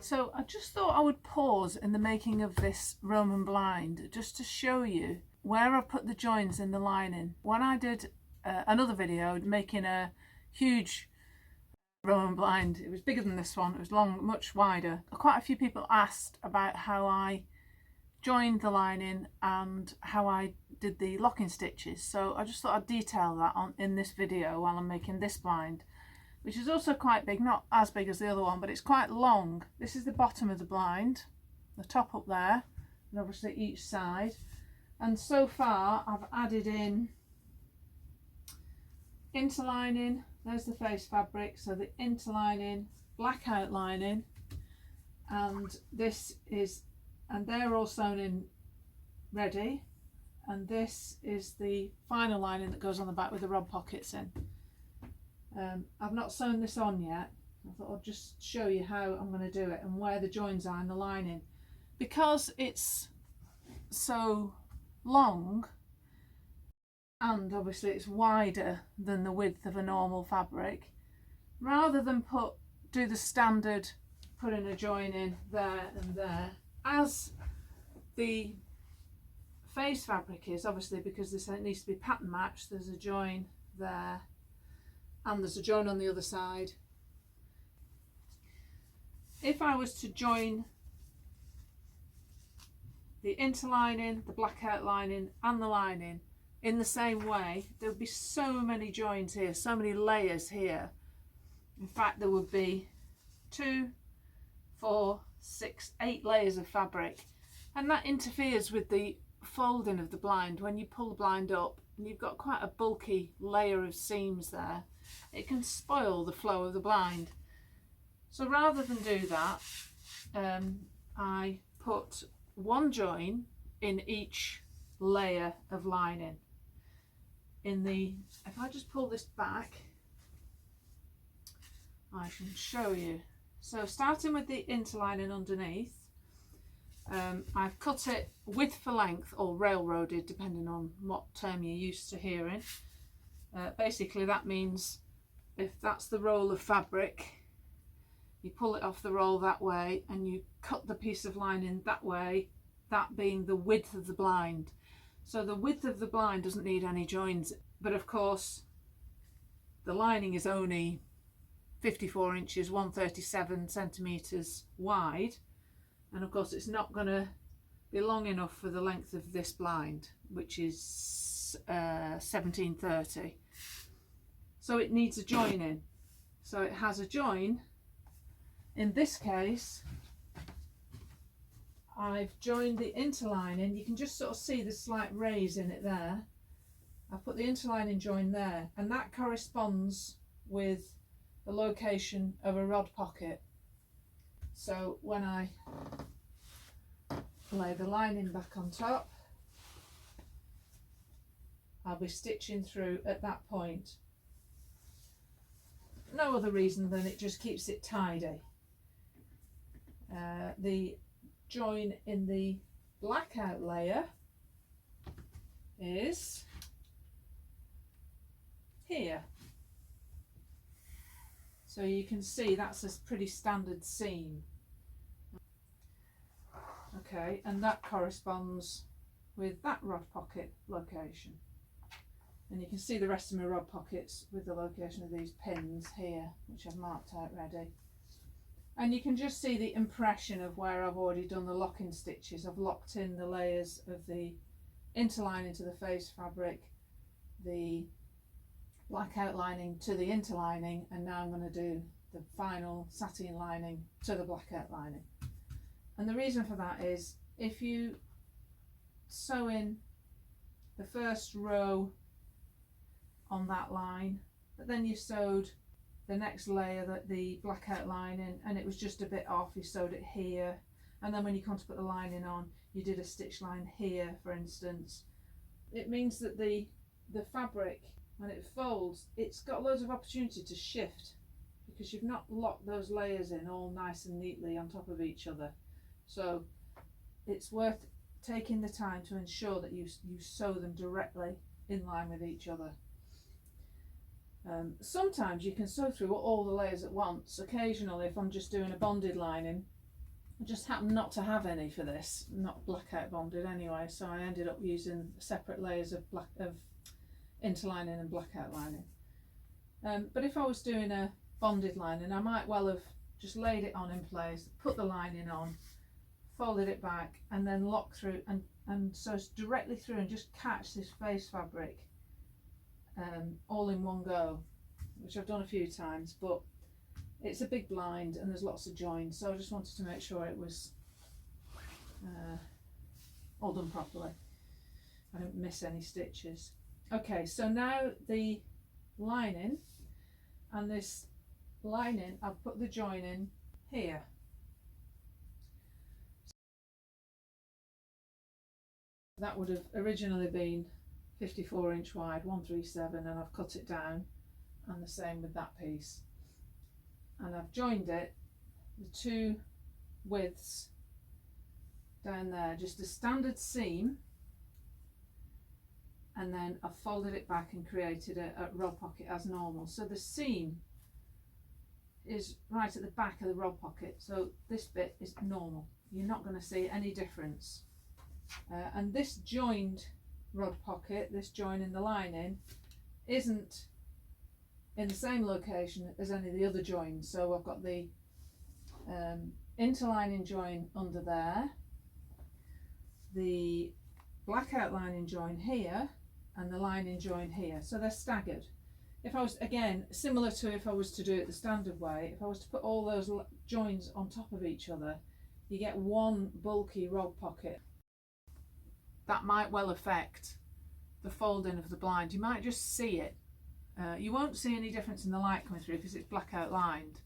So I just thought I would pause in the making of this Roman blind just to show you where I put the joins in the lining. When I did another video making a huge Roman blind, it was bigger than this one, it was long, much wider. Quite a few people asked about how I joined the lining and how I did the locking stitches, so I just thought I'd detail that in this video while I'm making this blind, which is also quite big, not as big as the other one, but it's quite long. This is the bottom of the blind, the top up there, and obviously each side. And so far I've added in interlining, there's the face fabric, so the interlining, blackout lining, and this is, and they're all sewn in ready, and this is the final lining that goes on the back with the rod pockets in. I've not sewn this on yet. I thought I'd just show you how I'm going to do it and where the joins are in the lining. Because it's so long and obviously it's wider than the width of a normal fabric, rather than do the standard putting a join in there and there, as the face fabric is, obviously because this needs to be pattern matched, there's a join there and there's a join on the other side. If I was to join the interlining, the blackout lining and the lining in the same way, there would be so many joins here, so many layers here. In fact, there would be 2, 4, 6, 8 layers of fabric, and that interferes with the folding of the blind. When you pull the blind up and you've got quite a bulky layer of seams there, it can spoil the flow of the blind. So rather than do that, I put one join in each layer of lining. If I just pull this back, I can show you. So starting with the interlining underneath, I've cut it width for length, or railroaded, depending on what term you're used to hearing. Basically that means if that's the roll of fabric, you pull it off the roll that way and you cut the piece of lining that way, that being the width of the blind. So the width of the blind doesn't need any joins, but of course the lining is only 54 inches, 137 centimetres wide, and of course it's not going to be long enough for the length of this blind, which is 1730. So it needs a join in. So it has a join. In this case, I've joined the interlining. You can just sort of see the slight raise in it there. I've put the interlining join there, and that corresponds with the location of a rod pocket. So when I lay the lining back on top, I'll be stitching through at that point. No other reason than it just keeps it tidy. The join in the blackout layer is here. So you can see that's a pretty standard seam. Okay, and that corresponds with that rod pocket location. And you can see the rest of my rod pockets with the location of these pins here, which I've marked out ready. And you can just see the impression of where I've already done the locking stitches. I've locked in the layers of the interlining to the face fabric, the blackout lining to the interlining, and now I'm going to do the final sateen lining to the blackout lining. And the reason for that is, if you sew in the first row on that line, but then you sewed the next layer, the blackout lining, and it was just a bit off, you sewed it here, and then when you come to put the lining on, you did a stitch line here, for instance. It means that the fabric, when it folds, it's got loads of opportunity to shift, because you've not locked those layers in all nice and neatly on top of each other. So it's worth taking the time to ensure that you sew them directly in line with each other. Sometimes you can sew through all the layers at once. Occasionally, if I'm just doing a bonded lining, I just happened not to have any for this, not blackout bonded anyway, so I ended up using separate layers of interlining and blackout lining. But if I was doing a bonded lining, I might well have just laid it on in place, put the lining on, folded it back, and then lock through, and so it's directly through, and just catch this face fabric all in one go, which I've done a few times, but it's a big blind and there's lots of joins, so I just wanted to make sure it was all done properly. I didn't miss any stitches. Okay, so now the lining, and this lining, I've put the join in here. That would have originally been 54" wide, 137, and I've cut it down, and the same with that piece. And I've joined it, the two widths down there, just a standard seam, and then I've folded it back and created a rod pocket as normal. So the seam is right at the back of the rod pocket, so this bit is normal. You're not going to see any difference. And this joined rod pocket, this join in the lining, isn't in the same location as any of the other joins. So I've got the interlining join under there, the blackout lining join here, and the lining join here. So they're staggered. If I was, again, similar to if I was to do it the standard way, if I was to put all those joins on top of each other, you get one bulky rod pocket. That might well affect the folding of the blind. You might just see it. You won't see any difference in the light coming through because it's blackout lined.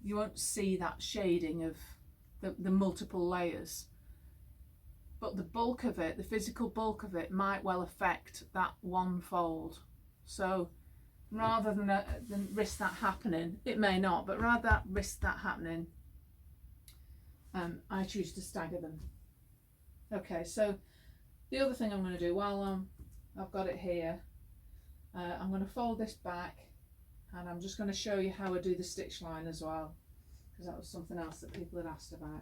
You won't see that shading of the multiple layers. But the bulk of it, the physical bulk of it, might well affect that one fold. So rather than risk that happening, it may not, but rather than risk that happening, I choose to stagger them. Okay, so the other thing I'm going to do while I've got it here, I'm going to fold this back, and I'm just going to show you how I do the stitch line as well, because that was something else that people had asked about.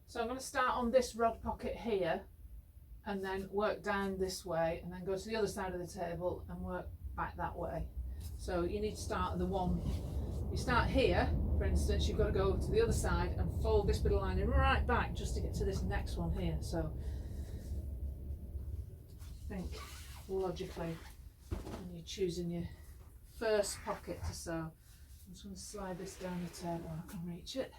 So I'm going to start on this rod pocket here, and then work down this way, and then go to the other side of the table and work back that way. So you need to start at the one, you start here, for instance, you've got to go to the other side and fold this bit of lining right back just to get to this next one here. So think logically when you're choosing your first pocket to sew. I'm just going to slide this down the table, I can reach it.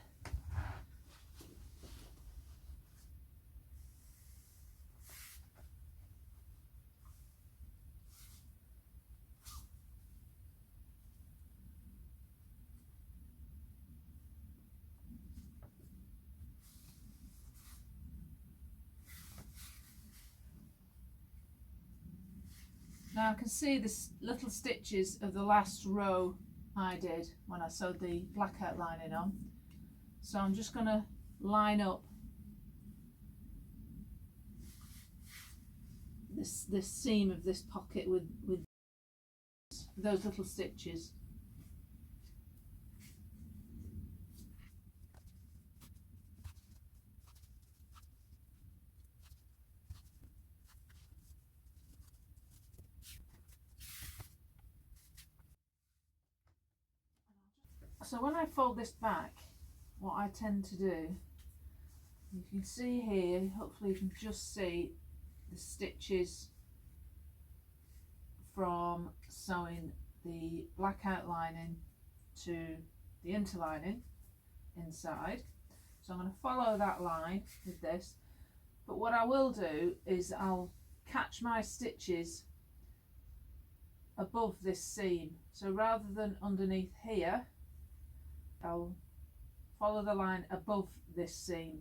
Now I can see the little stitches of the last row I did when I sewed the blackout lining on. So I'm just going to line up this seam of this pocket with those little stitches. So when I fold this back, what I tend to do, you can see here, hopefully you can just see the stitches from sewing the blackout lining to the interlining inside. So I'm going to follow that line with this, but what I will do is I'll catch my stitches above this seam. So rather than underneath here, I'll follow the line above this seam.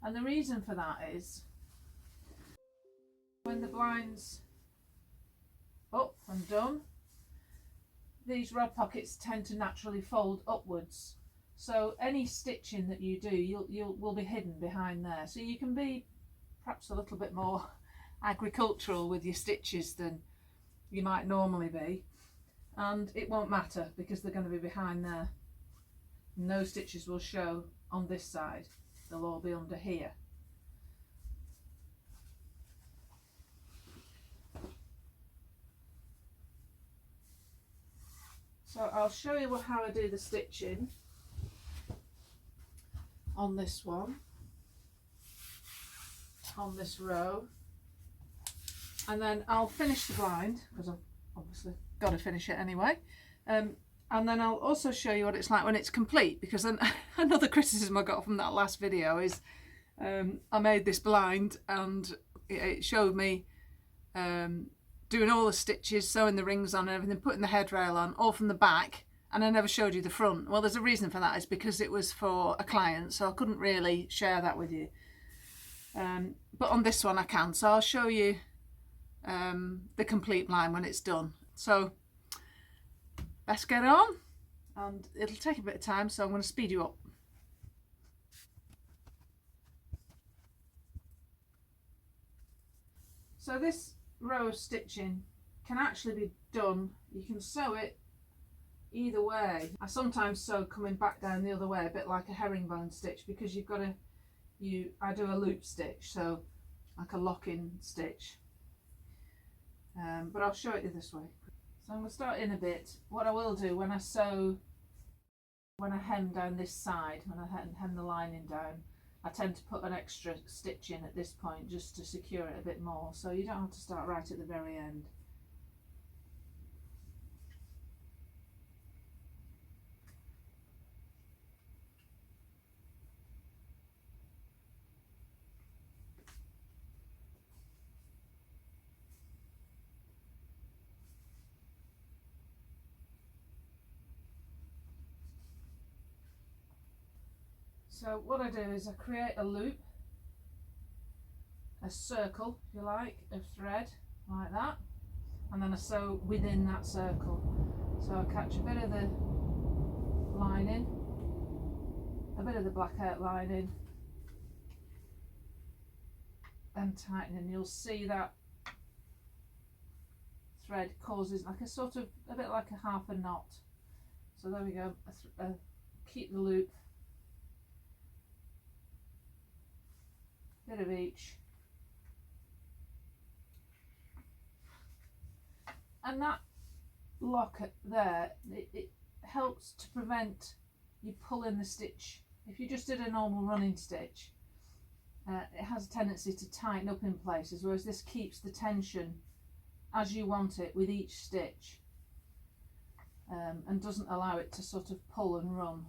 And the reason for that is when the blind's up and done, these rod pockets tend to naturally fold upwards. So any stitching that you do, will be hidden behind there. So you can be perhaps a little bit more agricultural with your stitches than you might normally be, and it won't matter because they're going to be behind there. No stitches will show on this side, they'll all be under here. So I'll show you how I do the stitching on this one, on this row, and then I'll finish the blind because I've obviously got to finish it anyway, and then I'll also show you what it's like when it's complete, because then another criticism I got from that last video is I made this blind and it showed me doing all the stitches, sewing the rings on and everything, putting the headrail on, all from the back, and I never showed you the front. Well, there's a reason for that. It's because it was for a client, so I couldn't really share that with you. But on this one I can, so I'll show you the complete blind when it's done. So let's get on, and it'll take a bit of time, so I'm going to speed you up. So this row of stitching can actually be done, you can sew it either way. I sometimes sew coming back down the other way, a bit like a herringbone stitch, because you've got to, I do a loop stitch, so like a lock-in stitch, but I'll show it you this way. So I'm going to start in a bit. What I will do when I sew, when I hem down this side, when I hem the lining down, I tend to put an extra stitch in at this point just to secure it a bit more, so you don't have to start right at the very end. So what I do is I create a loop, a circle if you like, of thread like that, and then I sew within that circle. So I catch a bit of the lining, a bit of the blackout lining, and tighten, and you'll see that thread causes like a sort of, a bit like a half a knot. So there we go, keep the loop, bit of each, and that lock there, it helps to prevent you pulling the stitch. If you just did a normal running stitch, it has a tendency to tighten up in places, whereas this keeps the tension as you want it with each stitch, and doesn't allow it to sort of pull and run.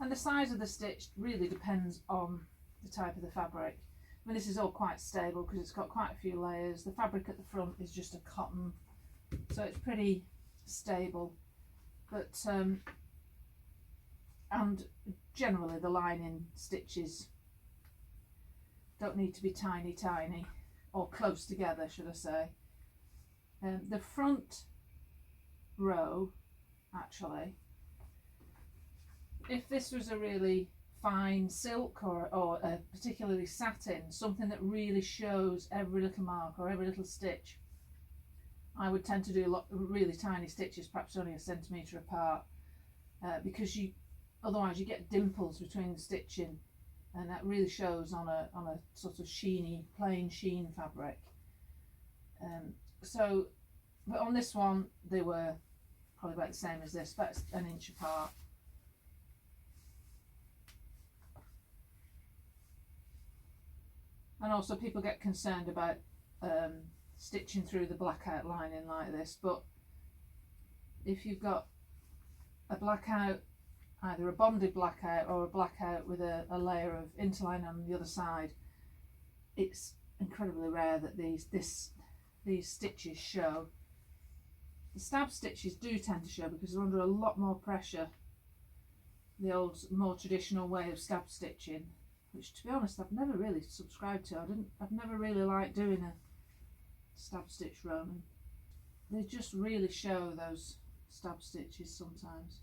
And the size of the stitch really depends on the type of the fabric. I mean, this is all quite stable because it's got quite a few layers. The fabric at the front is just a cotton, so it's pretty stable. But and generally the lining stitches don't need to be tiny, or close together, should I say. The front row, actually, if this was a really fine silk or a particularly satin, something that really shows every little mark or every little stitch, I would tend to do really tiny stitches, perhaps only a centimetre apart, because otherwise you get dimples between the stitching, and that really shows on a sort of sheeny, plain sheen fabric. But on this one they were probably about the same as this, about an inch apart. And also people get concerned about stitching through the blackout lining like this, but if you've got a blackout, either a bonded blackout or a blackout with a layer of interlining on the other side, it's incredibly rare that these stitches show. The stab stitches do tend to show because they're under a lot more pressure, the old more traditional way of stab stitching, which to be honest I've never really subscribed to. I've never really liked doing a stab stitch row. they just really show those stab stitches sometimes.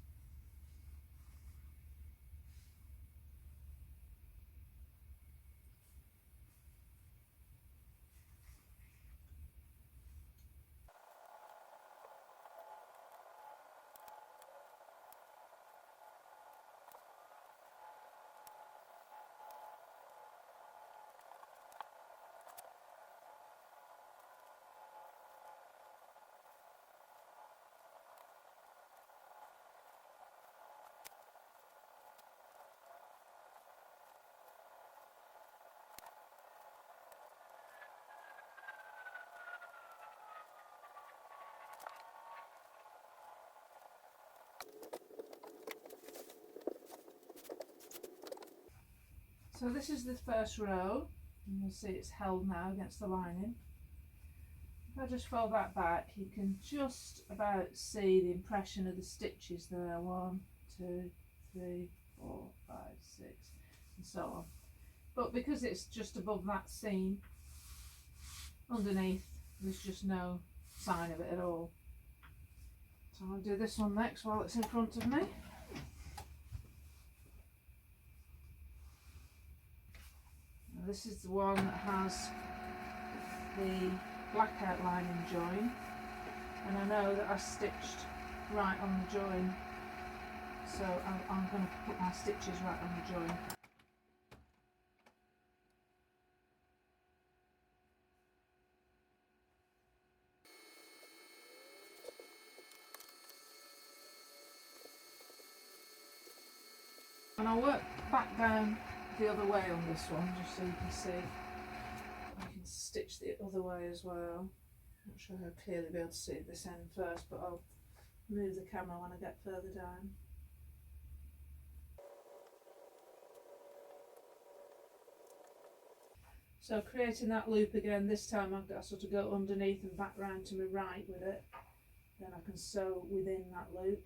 So this is the first row, and you'll see it's held now against the lining. If I just fold that back, you can just about see the impression of the stitches there. 1, 2, 3, 4, 5, 6, and so on. But because it's just above that seam, underneath there's just no sign of it at all. So I'll do this one next while it's in front of me. Now this is the one that has the blackout lining join, and I know that I stitched right on the join, so I'm going to put my stitches right on the join. And I'll work back down the other way on this one, just so you can see. I can stitch the other way as well. Not sure how clearly be able to see this end first, but I'll move the camera when I get further down. So creating that loop again, this time I've got to sort of go underneath and back round to my right with it. Then I can sew within that loop.